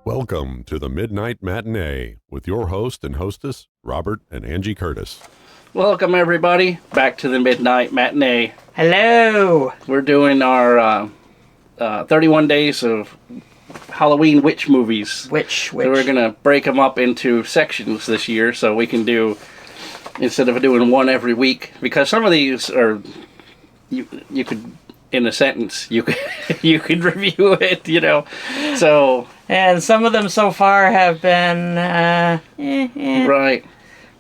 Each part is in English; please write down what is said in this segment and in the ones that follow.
Welcome to the Midnight Matinee with your host and hostess, Robert and Angie Curtis. Welcome, everybody, back to the Midnight Matinee. Hello! We're doing our 31 days of Halloween witch movies. Witch. So we're going to break them up into sections this year so we can do, instead of doing one every week, because some of these are, you could, in a sentence, you could review it, you know, so... And some of them so far have been, Right.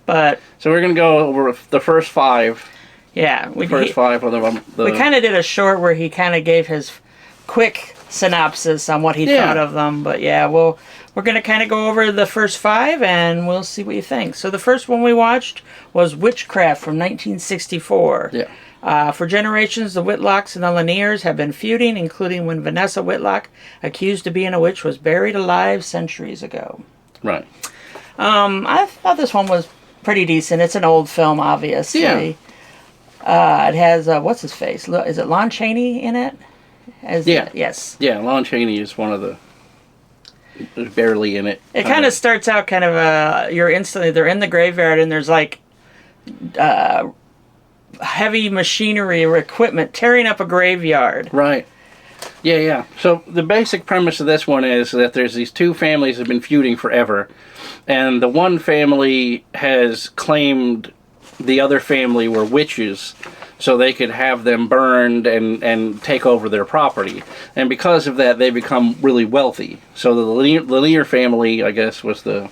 But... So we're going to go over the first five. Yeah. Five of them. We kind of did a short where he kind of gave his quick synopsis on what he thought of them. But yeah, we're going to kind of go over the first five and we'll see what you think. So the first one we watched was Witchcraft from 1964. Yeah. For generations, the Whitlocks and the Laniers have been feuding, including when Vanessa Whitlock, accused of being a witch, was buried alive centuries ago. Right. I thought this one was pretty decent. It's an old film, obviously. Yeah. It has, what's his face? Is it Lon Chaney in it? Yes. Yeah, Lon Chaney is one of the... barely in it. It kind of starts out kind of, they're in the graveyard and there's like... heavy machinery or equipment tearing up a graveyard. Right. Yeah. So the basic premise of this one is that there's these two families that have been feuding forever, and the one family has claimed the other family were witches, so they could have them burned and take over their property. And because of that, they become really wealthy. So the Lanier family, I guess, was the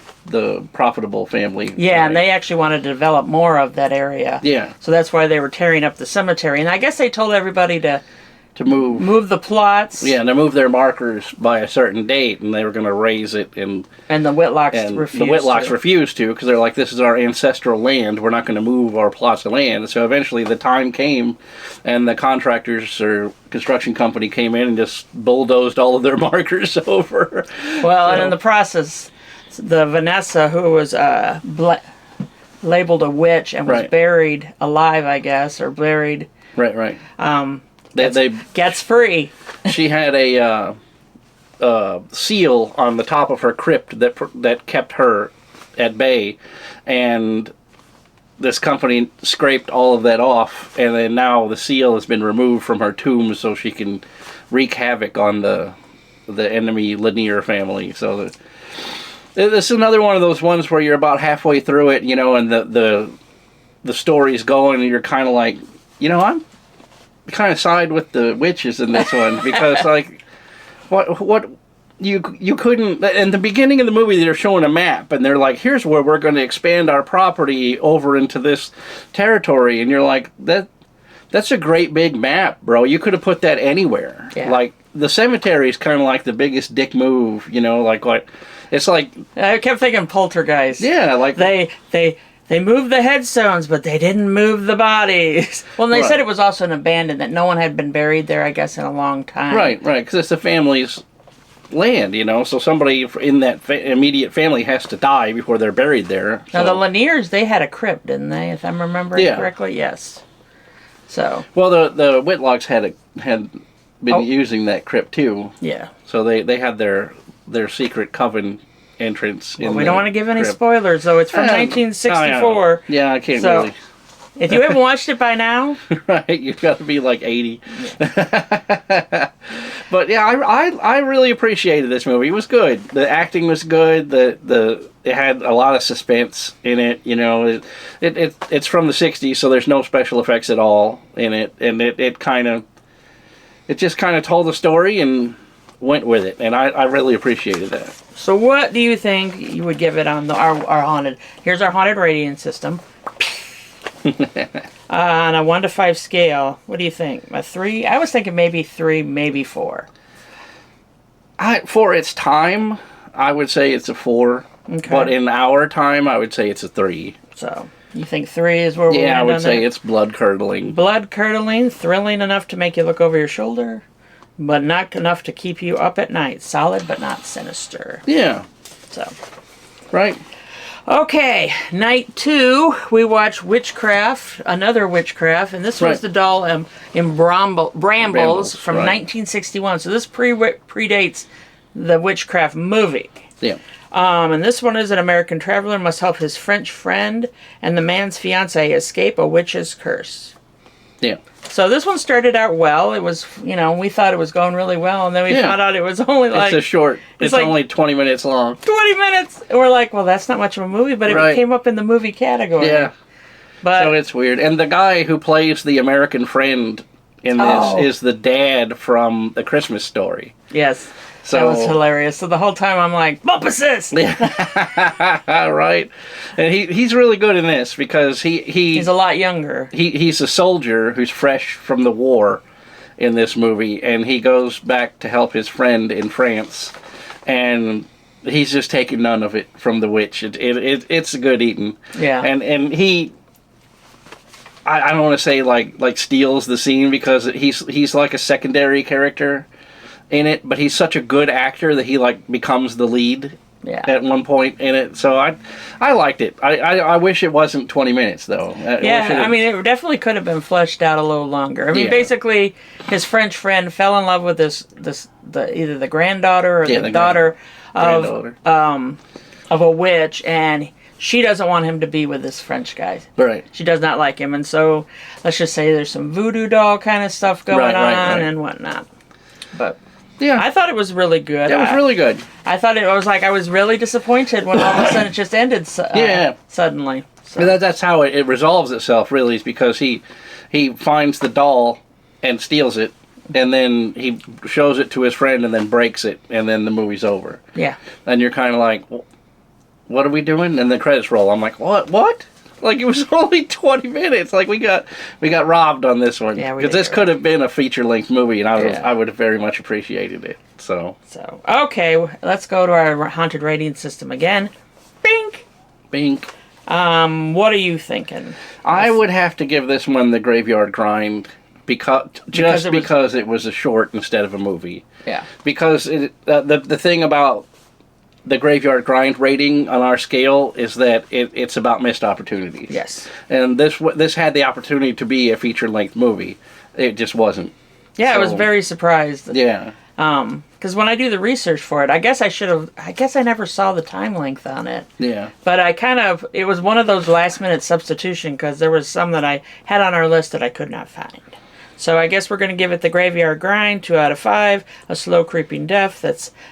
profitable family. Yeah, right? And they actually wanted to develop more of that area. Yeah. So that's why they were tearing up the cemetery. And I guess they told everybody to move the plots. Yeah, and to move their markers by a certain date, and they were going to raise it. And the Whitlocks refused. The Whitlocks refused to, because they're like, this is our ancestral land. We're not going to move our plots of land. So eventually the time came, and the contractors or construction company came in and just bulldozed all of their markers over. Well, and in the process, the Vanessa, who was labeled a witch and was buried alive, I guess, or buried... Right. They gets free. She had a seal on the top of her crypt that kept her at bay, and this company scraped all of that off, and then now the seal has been removed from her tomb so she can wreak havoc on the enemy Lanier family. So this is another one of those ones where you're about halfway through it, you know, and the story's going, and you're kind of like, you know, I'm kind of side with the witches in this one, because like what you couldn't. In the beginning of the movie, they're showing a map and they're like, here's where we're going to expand our property over into this territory, and you're like, that's a great big map, bro. You could have put that anywhere. Like the cemetery is kind of like the biggest dick move, you know, like what it's like. I kept thinking Poltergeist. Yeah, like They moved the headstones, but they didn't move the bodies. Well, and they said it was also an abandoned, that no one had been buried there, I guess, in a long time. Right, because it's the family's land, you know, so somebody in that immediate family has to die before they're buried there. Now, the Laniers, they had a crypt, didn't they, if I'm remembering correctly? Yes. So. Well, the Whitlocks had been using that crypt, too. Yeah. So they had their secret Coven entrance. Well, we don't want to give any spoilers, though. It's from 1964. Yeah, I can't really. If you haven't watched it by now, right, you've got to be like 80. But yeah, I really appreciated this movie. It was good. The acting was good. It had a lot of suspense in it. You know, it's from the 60s, so there's no special effects at all in it, and it just kind of told the story and went with it, and I really appreciated that. So what do you think you would give it on our haunted? Here's our haunted rating system. On a 1 to 5 scale, what do you think? A 3? I was thinking maybe 3, maybe 4. For its time, I would say it's a 4. Okay. But in our time, I would say it's a 3. So you think 3 is where we're at? Yeah, I would say it's blood-curdling. Blood-curdling, thrilling enough to make you look over your shoulder, but not enough to keep you up at night. Solid, but not sinister. Yeah. So. Right. Okay, night 2, we watch Witchcraft, another Witchcraft, and this was the doll in Brambles from 1961. So this predates the Witchcraft movie. Yeah. And this one is an American traveler must help his French friend and the man's fiancée escape a witch's curse. Yeah. So this one started out well. It was, we thought it was going really well, and then we found out it was only like... It's like only 20 minutes long. 20 minutes! And we're like, well, that's not much of a movie, but it came up in the movie category. Yeah. But, so it's weird. And the guy who plays the American friend in this is the dad from The Christmas Story. Yes. So, that was hilarious. So the whole time I'm like, bump assist! Right. And he's really good in this because he's a lot younger. He's a soldier who's fresh from the war in this movie, and he goes back to help his friend in France, and he's just taking none of it from the witch. It's good eating. Yeah. And he... I don't want to say like steals the scene because he's like a secondary character in it, but he's such a good actor that he like becomes the lead at one point in it. So I liked it. I wish it wasn't 20 minutes though. I mean, it definitely could have been fleshed out a little longer. I mean, basically, his French friend fell in love with either the granddaughter or the daughter of a witch, and she doesn't want him to be with this French guy. Right. She does not like him, and so let's just say there's some voodoo doll kind of stuff going on and whatnot. But yeah, I thought it was really good. It was really good. I thought I was really disappointed when all of a sudden it just ended suddenly. So. But that's how it resolves itself, really, is because he finds the doll and steals it, and then he shows it to his friend and then breaks it, and then the movie's over. Yeah. And you're kind of like, what are we doing? And the credits roll. I'm like, what? Like, it was only 20 minutes. Like, we got robbed on this one. Yeah, because this could have been a feature-length movie, and I would have very much appreciated it. So okay, let's go to our haunted rating system again. Bink! Bink. What are you thinking? I would have to give this one the Graveyard Grind because it was a short instead of a movie. Yeah. Because the thing about the Graveyard Grind rating on our scale is that it's about missed opportunities. Yes. And this had the opportunity to be a feature-length movie. It just wasn't. Yeah, I was very surprised. Yeah. Because when I do the research for it, I guess I never saw the time length on it. Yeah. But it was one of those last-minute substitution because there was some that I had on our list that I could not find. So I guess we're going to give it the Graveyard Grind, 2 out of 5. A slow creeping death.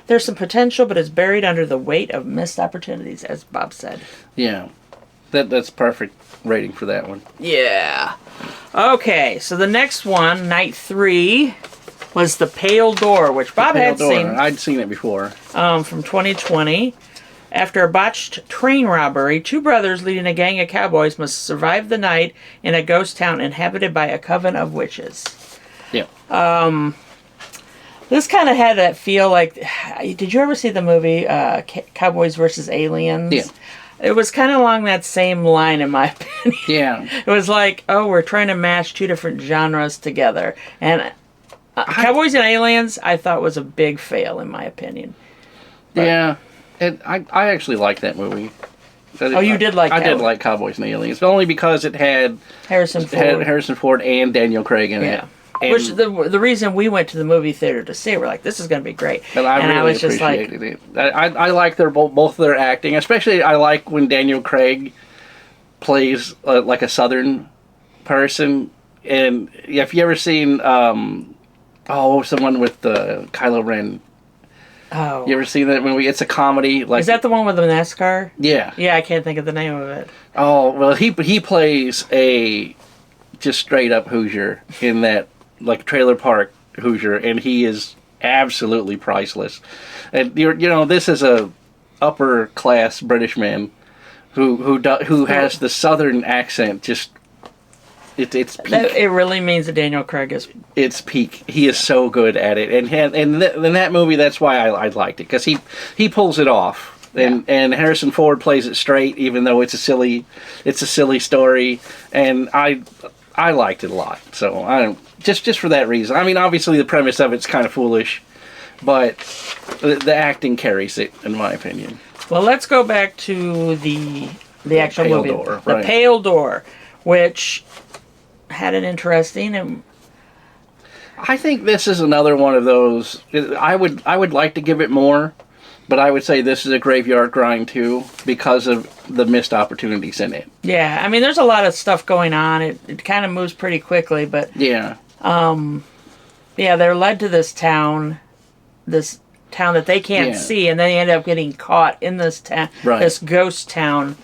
There's some potential, but it's buried under the weight of missed opportunities, as Bob said. Yeah, that's perfect rating for that one. Yeah. Okay, so the next one, night 3, was The Pale Door, which Bob had seen. I'd seen it before. From 2020. After a botched train robbery, 2 brothers leading a gang of cowboys must survive the night in a ghost town inhabited by a coven of witches. Yeah. This kind of had that feel like... Did you ever see the movie Cowboys versus Aliens? Yeah. It was kind of along that same line, in my opinion. Yeah. It was like, we're trying to mash 2 different genres together. And Cowboys and Aliens, I thought was a big fail, in my opinion. But, yeah. And I actually liked that movie. You did like I did like Cowboys and Aliens, but only because it had Harrison Ford and Daniel Craig in it. And which the reason we went to the movie theater to see it, we're like, this is going to be great. And I was just appreciated it. I like both their acting, especially I like when Daniel Craig plays like a Southern person. And if you ever seen what was the one with Kylo Ren? Oh. You ever seen that movie? It's a comedy. Is that the one with the NASCAR? Yeah. Yeah, I can't think of the name of it. Oh, well, he plays a just straight up Hoosier in that, like, trailer park Hoosier, and he is absolutely priceless. And this is a upper class British man who has the Southern accent. Just it's peak. It really means that Daniel Craig is. It's peak. He is so good at it, and in that movie, that's why I liked it, because he pulls it off, and Harrison Ford plays it straight, even though it's a silly story, and I liked it a lot. So I don't just for that reason. I mean, obviously the premise of it's kind of foolish, but the acting carries it, in my opinion. Well, let's go back to the actual Pale movie, Door, The right. Pale Door, which had an interesting and I think this is another one of those. I would like to give it more, but I would say this is a graveyard grind too because of the missed opportunities in it. yeah. I mean, there's a lot of stuff going on. It kind of moves pretty quickly, but Yeah. yeah, they're led to this town that they can't Yeah. see, and then they end up getting caught in this town, Right. this ghost town.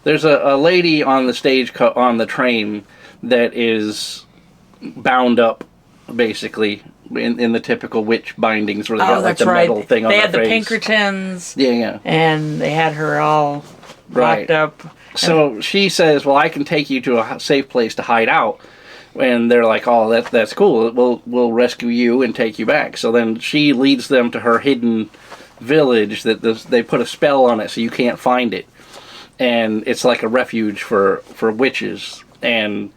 There's a lady on the stage on the train that is bound up, basically in the typical witch bindings where they got like that's the right. metal thing on They their had the face. Pinkertons, Yeah. and they had her all Right. locked up. So she says, "Well, I can take you to a safe place to hide out." And they're like, "Oh, that's cool. We'll rescue you and take you back." So then she leads them to her hidden village that they put a spell on it so you can't find it, and it's like a refuge for witches. And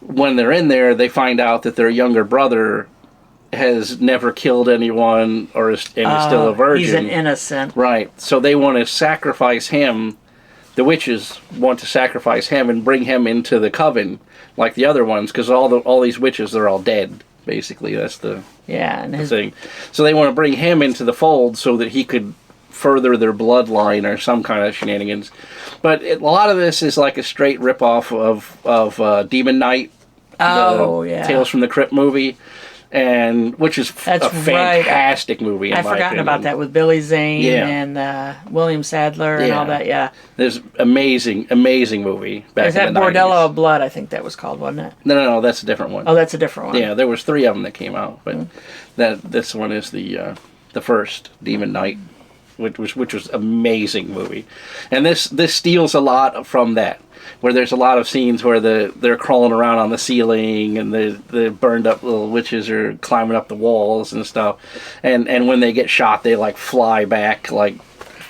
when they're in there, they find out that their younger brother has never killed anyone and is still a virgin. He's an innocent. Right. So they want to sacrifice him. The witches want to sacrifice him and bring him into the coven like the other ones, because all these witches, they're all dead. Basically, that's the Yeah, and his thing. So they want to bring him into the fold so that he could further their bloodline or some kind of shenanigans. But a lot of this is like a straight ripoff of Demon Knight, yeah. Tales from the Crypt movie, and which is That's a fantastic movie. I've forgotten about that with Billy Zane Yeah. and William Sadler and all Yeah. that. Yeah, There's amazing movie back is that in the Bordello 90s. of Blood? I think that was called, wasn't it? No, that's a different one. Oh, that's a different one. Yeah, there was 3 of them that came out, but this one is the first Demon Knight, which was amazing movie, and this steals a lot from that, where there's a lot of scenes where they're crawling around on the ceiling and the burned up little witches are climbing up the walls and stuff, and when they get shot they like fly back like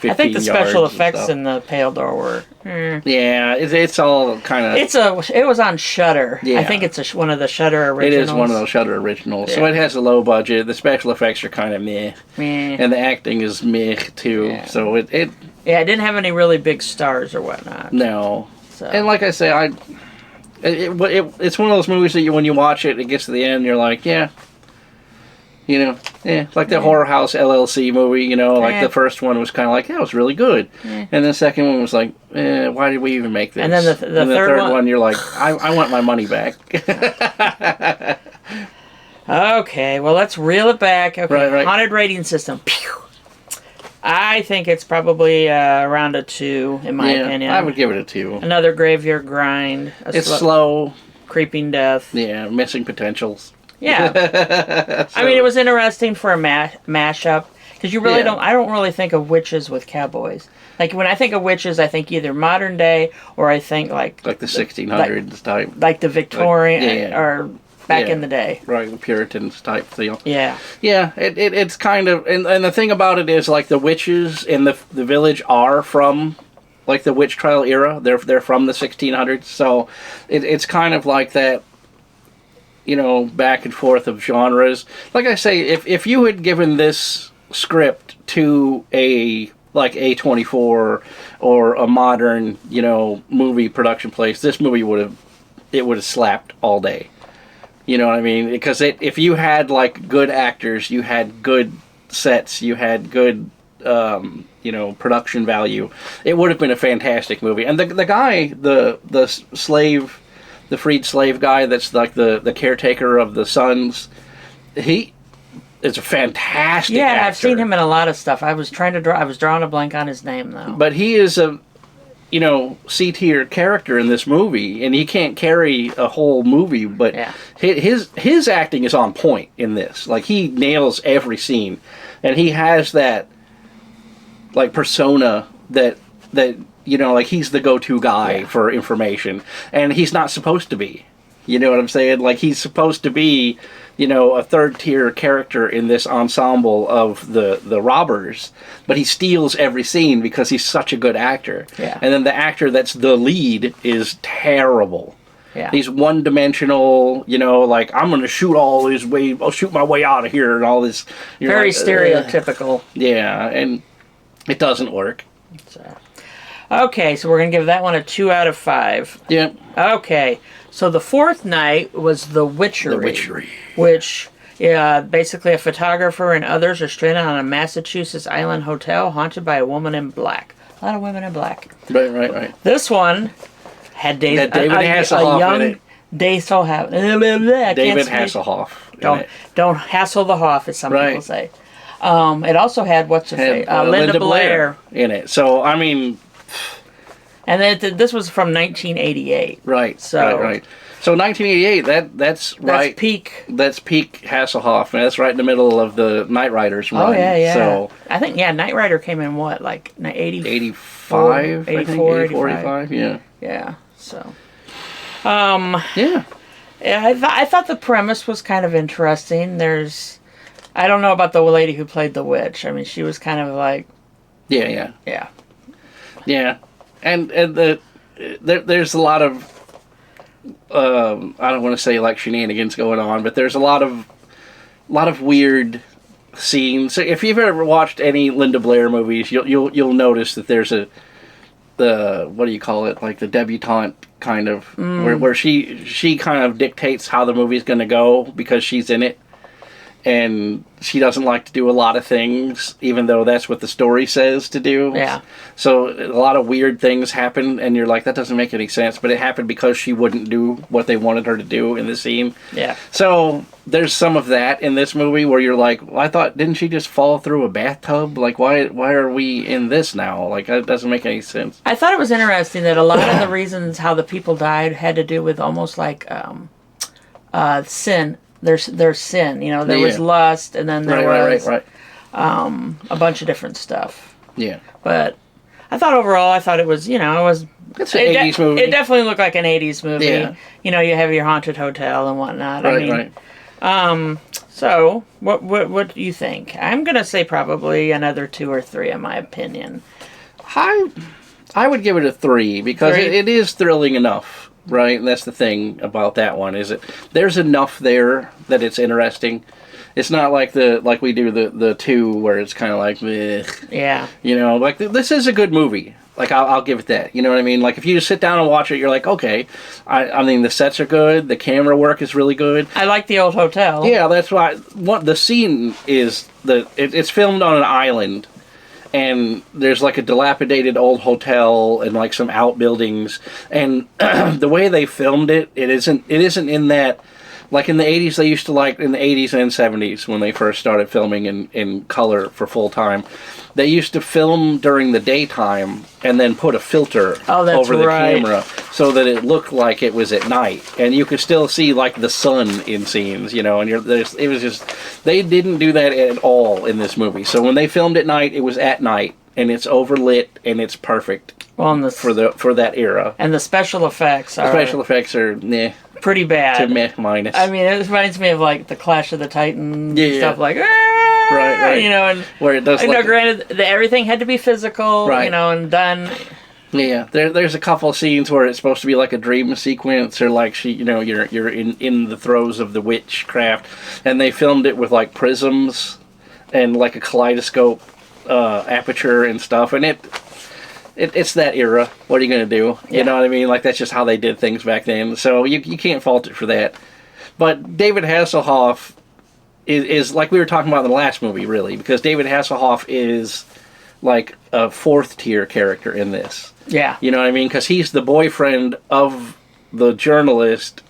15 I think the special yards and effects stuff. in the Pale Door were. Yeah, it's all kind of. It was on Shudder. Yeah. I think it's one of the Shudder It originals. is one of those Shudder originals, so Yeah. it has a low budget. The special effects are kind of meh, Meh. and the acting is meh too. Yeah. So it Yeah, it didn't have any really big stars or whatnot. no. So. And like I say, it's one of those movies that when you watch it, it gets to the end, you're like, yeah, like the Horror House LLC movie, like Yeah. the first one was kind of like, that was really good, and the second one was like, why did we even make this? And then the third one, you're like, I want my money back. Okay, well, let's reel it back. Okay, Right. haunted rating system. Pew. I think it's probably around a 2, in my opinion. I would give it a 2. Another graveyard grind. It's slow. Creeping death. Yeah, missing potentials. Yeah. I mean, it was interesting for a mashup. Because you really Yeah. I don't really think of witches with cowboys. Like, when I think of witches, I think either modern day or I think like Like the 1600s type. like the Victorian yeah. or back Yeah. in the day. Right, the Puritans type deal. Yeah. Yeah, it's kind of, and the thing about it is, like, the witches in the village are from, like, the witch trial era. They're from the 1600s, so it's kind of like that, back and forth of genres. Like I say, if you had given this script to like A24 or a modern, movie production place, this movie would have slapped all day. You know what I mean? Because if you had like good actors, you had good sets, you had good, production value, it would have been a fantastic movie. And the guy, the slave, the freed slave guy, that's like the caretaker of the sons, he is a fantastic actor. I've seen him in a lot of stuff. I was drawing a blank on his name though. But he is a C-tier character in this movie, and he can't carry a whole movie, but Yeah. his acting is on point in this. Like, he nails every scene, and he has that, like, persona that like, he's the go-to guy for information, and he's not supposed to be. You know what I'm saying? Like, he's supposed to be, a third-tier character in this ensemble of the robbers, but he steals every scene because he's such a good actor. Yeah. And then the actor that's the lead is terrible. Yeah. He's one-dimensional, like, I'm going to shoot I'll shoot my way out of here and all this. You're Very like, stereotypical. yeah, and It doesn't work. So, okay, so we're going to give that one a 2 out of 5. Yeah. Okay, so the fourth night was the Witchery. The Witchery. Which, basically a photographer and others are stranded on a Massachusetts island hotel haunted by a woman in black. A lot of women in black. Right. This one had David Hasselhoff in it. David Hasselhoff. Don't hassle the Hoff, as some people say. It also had what's her face, Linda Blair in it. So I mean, and then this was from 1988. Right. So right. So 1988. That's right. That's peak. That's peak Hasselhoff, and that's right in the middle of the Knight Riders run. Oh yeah. So I think Knight Rider came in what, like 85, 84, 85. Yeah. Yeah. So. Yeah. I thought the premise was kind of interesting. I don't know about the lady who played the witch. I mean, she was kind of like. Yeah. Yeah. And there's a lot of I don't want to say like shenanigans going on, but there's a lot of weird scenes. So if you've ever watched any Linda Blair movies, you'll notice that there's the what do you call it, like the debutante kind of where she kind of dictates how the movie's going to go because she's in it, and she doesn't like to do a lot of things even though that's what the story says to do. Yeah. So a lot of weird things happen and you're like, that doesn't make any sense, but it happened because she wouldn't do what they wanted her to do in the scene. Yeah. So there's some of that in this movie where you're like, well, I thought, didn't she just fall through a bathtub? Like, why are we in this now? Like, that doesn't make any sense. I thought it was interesting that a lot of the reasons how the people died had to do with almost like sin. There's sin, there was lust, and then there was a bunch of different stuff. Yeah. But I thought overall, it was, It's an 80s movie. It definitely looked like an 80s movie. Yeah. You have your haunted hotel and whatnot. Right. So, what do you think? I'm going to say probably another 2 or 3 in my opinion. I would give it a 3 because it is thrilling enough. Right, and that's the thing about that one, is it there's enough there that it's interesting. It's not like we do the 2 where it's kind of like, meh. Yeah. Like this is a good movie. Like I'll give it that. You know what I mean? Like if you just sit down and watch it, you're like, okay. I mean the sets are good, the camera work is really good. I like the old hotel. Yeah, that's why. What the scene is it's filmed on an island. And there's like a dilapidated old hotel and like some outbuildings, and the way they filmed it isn't in that, like in the 80s they used to, like in the 80s and 70s when they first started filming in color for full time, they used to film during the daytime and then put a filter over the camera so that it looked like it was at night, and you could still see like the sun in scenes, and it was just, they didn't do that at all in this movie. So when they filmed at night, it was at night and it's overlit and it's perfect. Well, for that era. And the special effects are pretty bad. To meh minus. I mean, it reminds me of like the Clash of the Titans stuff, like right. And where it does. Granted, everything had to be physical, right. And done. Yeah, there's a couple of scenes where it's supposed to be like a dream sequence, or like you're in the throes of the witchcraft, and they filmed it with like prisms and like a kaleidoscope aperture and stuff, and it's that era. What are you going to do? You know what I mean? Like, that's just how they did things back then. So you can't fault it for that. But David Hasselhoff is like we were talking about in the last movie, really, because David Hasselhoff is like a 4th tier character in this. Yeah. You know what I mean? Because he's the boyfriend of the journalist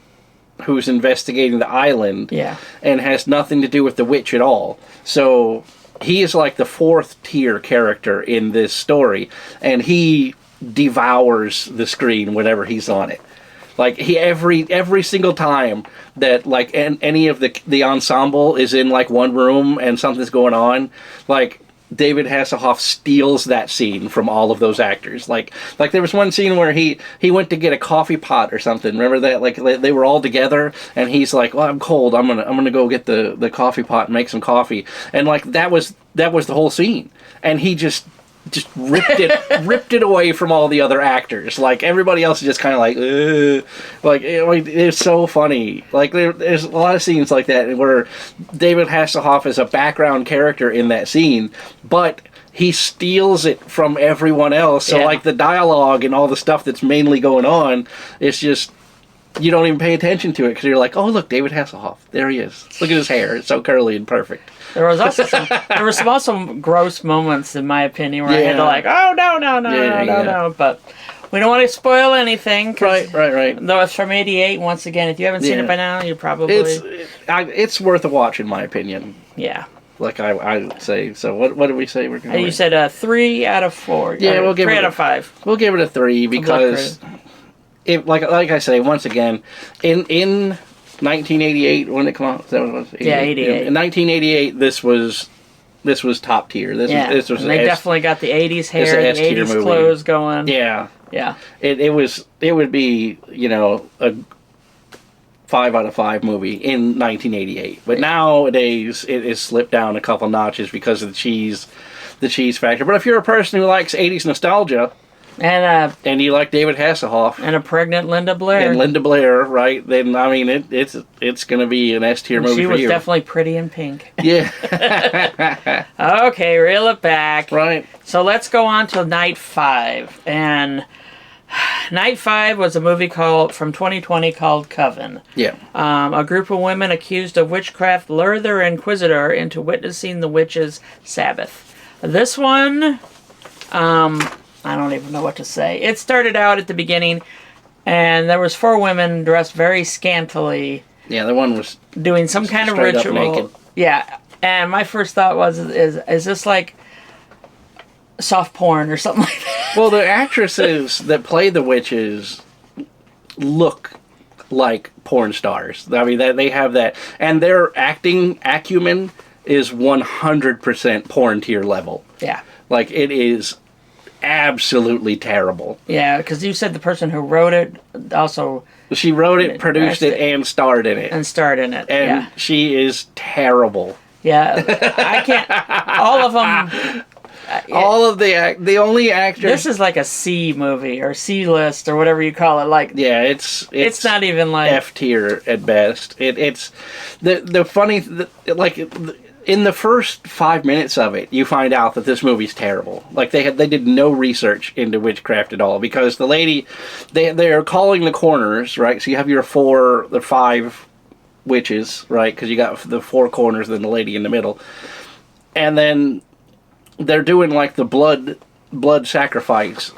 who's investigating the island. Yeah. And has nothing to do with the witch at all. So he is like the 4th tier character in this story, and he devours the screen whenever he's on it. Like every single time that like any of the ensemble is in like one room and something's going on, like David Hasselhoff steals that scene from all of those actors. Like there was one scene where he went to get a coffee pot or something. Remember that? Like they were all together, and he's like, "Well, I'm cold. I'm gonna go get the coffee pot and make some coffee." And like that was the whole scene, and he just ripped it away from all the other actors. Like everybody else is just kind of like, ugh. Like it's so funny. Like there's a lot of scenes like that where David Hasselhoff is a background character in that scene, but he steals it from everyone else. So Yeah. like the dialogue and all the stuff that's mainly going on, it's just you don't even pay attention to it because you're like, oh look, David Hasselhoff, there he is. Look at his hair, it's so curly and perfect. There was also some also gross moments, in my opinion, where I had to like, oh no, but we don't want to spoil anything. Right. Though it's from '88. Once again, if you haven't seen it by now, you probably It's worth a watch in my opinion. yeah. Like I would say. So what did we say we're going to? You said 3 out of 4. Yeah, we'll give 3 it out of 5. We'll give it a 3 because it like I say once again in 1988 when it came out. That was 88. Yeah, 88. In 1988, this was top tier. This was and they definitely got the '80s hair, the '80s movie. clothes going. Yeah. Yeah. It would be, a 5 out of 5 movie in 1988. But nowadays it has slipped down a couple notches because of the cheese factor. But if you're a person who likes 80s nostalgia and you like David Hasselhoff and a pregnant Linda Blair. and Linda Blair, right? Then I mean it's going to be an S tier movie for you. She was definitely pretty in pink. Yeah. Okay, reel it back. Right. So let's go on to Night 5. And Night 5 was a movie from 2020 called Coven. Yeah. A group of women accused of witchcraft lure their inquisitor into witnessing the witch's Sabbath. This one, I don't even know what to say. It started out at the beginning, and there was 4 women dressed very scantily. Yeah, the one was doing some kind of straight up ritual. naked. Yeah, and my first thought was, is this like soft porn or something like that? Well, the actresses that play the witches look like porn stars. I mean, they have that, and their acting acumen is 100% porn tier level. Yeah. Like, it is absolutely terrible. Yeah, because you said the person who wrote it also... She wrote it, produced it, and starred in it. And starred in it, And she is terrible. Yeah, I can't... All of them... All of the only actors... This is like a C movie, or C list, or whatever you call it. Like, yeah, it's not even like... F tier at best. It's... The funny... in the first 5 minutes of it, you find out that this movie's terrible. Like they did no research into witchcraft at all because the lady, they're calling the corners, right? So you have your 5 witches, right? Because you got the 4 corners, then the lady in the middle, and then they're doing like the blood sacrifice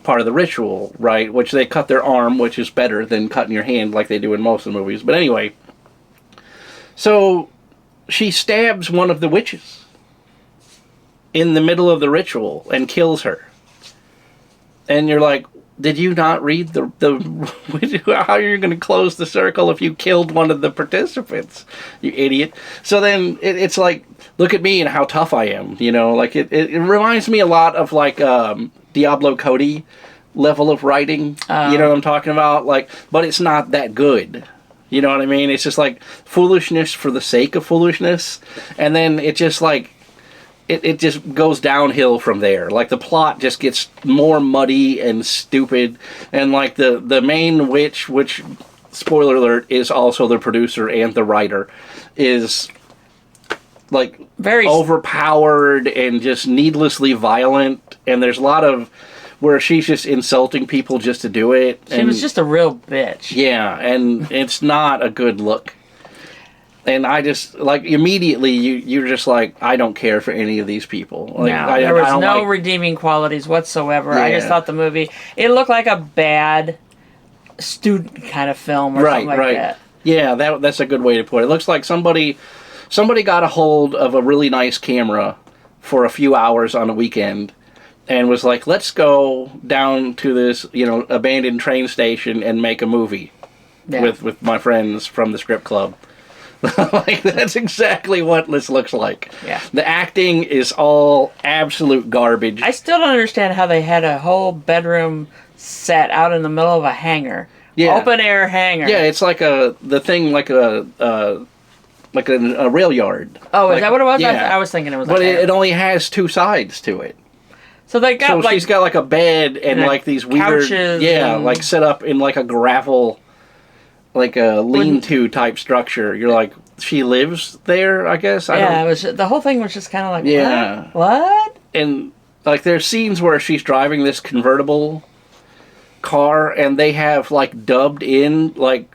part of the ritual, right? Which they cut their arm, which is better than cutting your hand like they do in most of the movies. But anyway, so she stabs one of the witches in the middle of the ritual and kills her. And you're like, did you not read how you're going to close the circle if you killed one of the participants, you idiot? So then it's like, look at me and how tough I am, like it reminds me a lot of like Diablo Cody level of writing. You know what I'm talking about? Like, but it's not that good. You know what I mean? It's just like foolishness for the sake of foolishness. And then it just like, it just goes downhill from there. Like the plot just gets more muddy and stupid. And like the main witch, which, spoiler alert, is also the producer and the writer, is like very overpowered and just needlessly violent. And there's a lot of where she's just insulting people just to do it. She was just a real bitch. Yeah, and it's not a good look. And I just, like, immediately you're just like, I don't care for any of these people. Like, no, there was no redeeming qualities whatsoever. Yeah. I just thought the movie, it looked like a bad student kind of film or something like that. Yeah, that's a good way to put it. It looks like somebody got a hold of a really nice camera for a few hours on a weekend and was like, let's go down to this, abandoned train station and make a movie with my friends from the script club. Like, that's exactly what this looks like. Yeah. The acting is all absolute garbage. I still don't understand how they had a whole bedroom set out in the middle of a hangar. Yeah. Open air hangar. Yeah, it's like a rail yard. Oh, is like, that what it was? Yeah. I was thinking it was. But it only has 2 sides to it. So they got she's got like a bed and like these weird couches. Like set up in like a gravel, like a lean-to type structure. You're like, she lives there, I guess. It was the whole thing was just kind of like, what? and like there's scenes where she's driving this convertible car, and they have like dubbed in like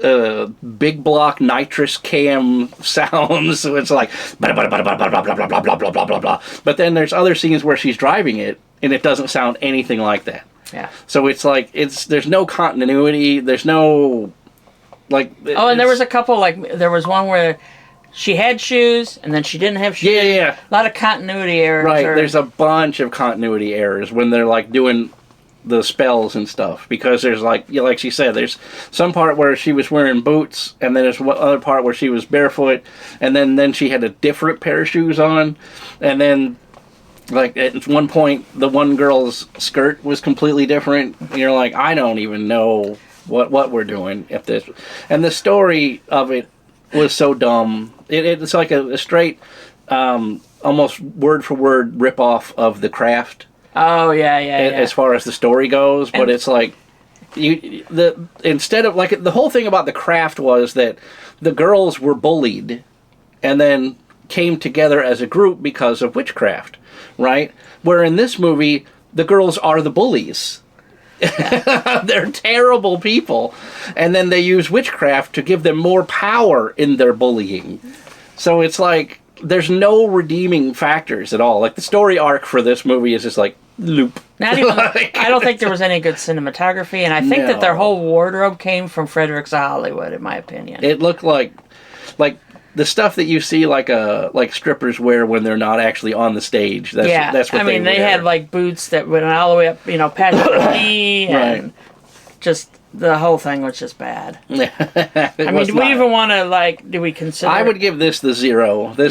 big block nitrous cam sounds. So it's like blah blah blah blah blah blah blah blah blah blah blah blah blah. But then there's other scenes where she's driving it, and it doesn't sound anything like that. Yeah. So it's like there's no continuity. There's no like. And there was a couple there was one where she had shoes and then she didn't have shoes. Yeah. A lot of continuity errors. Right. There's a bunch of continuity errors when they're like doing the spells and stuff, because there's like she said, there's some part where she was wearing boots, and then there's one other part where she was barefoot, and then she had a different pair of shoes on, and then like at one point the one girl's skirt was completely different, and you're like, I don't even know what we're doing if this, and the story of it was so dumb. It's like a straight almost word for word rip off of The Craft. Oh yeah. As far as the story goes, but it's like instead of like the whole thing about The Craft was that the girls were bullied, and then came together as a group because of witchcraft, right? Where in this movie, the girls are the bullies. They're terrible people, and then they use witchcraft to give them more power in their bullying. So it's like there's no redeeming factors at all. Like the story arc for this movie is just like loop. Not even. I don't think there was any good cinematography, and I think that their whole wardrobe came from Fredericks of Hollywood, in my opinion. It looked like the stuff that you see like strippers wear when they're not actually on the stage. That's what they had like boots that went all the way up, past the knee, and just the whole thing was just bad. I mean, do we even want to do we consider? I would give this the 0. You're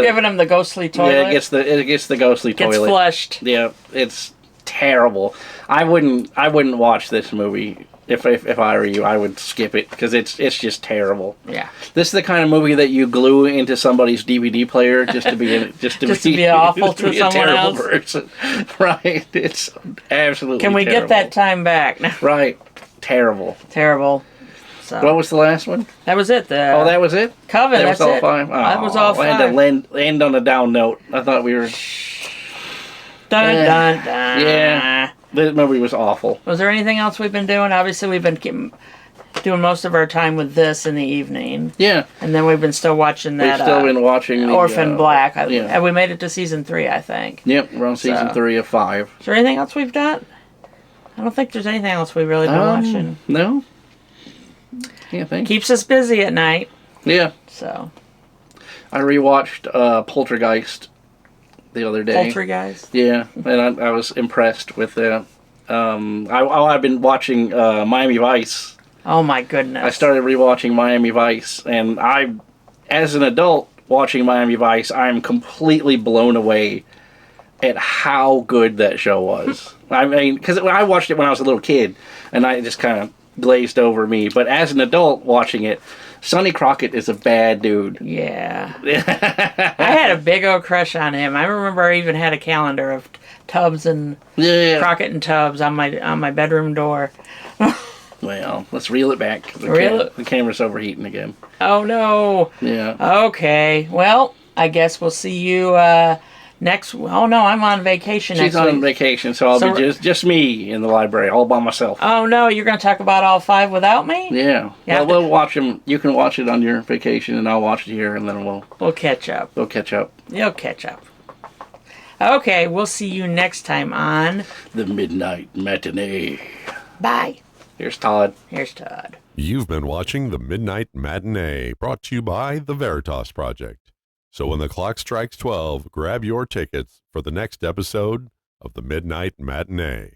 giving him the ghostly toilet. Yeah, it gets the ghostly toilet. Gets flushed. Yeah, it's terrible. I wouldn't watch this movie. If I were you, I would skip it because it's just terrible. Yeah, this is the kind of movie that you glue into somebody's DVD player just to be awful to be someone a terrible else. Person, right? It's absolutely. Can we terrible. get that time back? Right, terrible. So what was the last one? That was it. That was it. Coven. That was all 5. That was all 5. I had to end on a down note. I thought we were. Dun dun dun. Yeah. The movie was awful. Was there anything else we've been doing? Obviously, we've been doing most of our time with this in the evening. Yeah. And then we've been still watching that. We've still been watching Orphan Black. Yeah. Have we made it to season 3, I think? Yep, we're on season 3 of 5. Is there anything else we've done? I don't think there's anything else we've really been watching. No. Yeah, thanks. Keeps us busy at night. Yeah. So. I rewatched Poltergeist the other day. Poltergeist? Yeah, and I was impressed with that. I've been watching Miami Vice. Oh my goodness. I started rewatching Miami Vice, and as an adult watching Miami Vice, I'm completely blown away at how good that show was. I mean, because I watched it when I was a little kid, and I just kind of glazed over me. But as an adult watching it, Sonny Crockett is a bad dude. Yeah. I had a big old crush on him. I remember I even had a calendar of Tubbs and Crockett and Tubbs on my bedroom door. Well, let's reel it back. The camera's overheating again. Oh, no. Yeah. Okay. Well, I guess we'll see you next... Oh, no, I'm on vacation next week. She's on vacation, so I'll be just me in the library, all by myself. Oh, no, you're going to talk about all 5 without me? Yeah. Well, we'll watch them. You can watch it on your vacation, and I'll watch it here, and then we'll catch up. We'll catch up. You'll catch up. Okay, we'll see you next time on... The Midnight Matinee. Bye. Here's Todd. You've been watching The Midnight Matinee, brought to you by the Veritas Project. So when the clock strikes 12, grab your tickets for the next episode of The Midnight Matinee.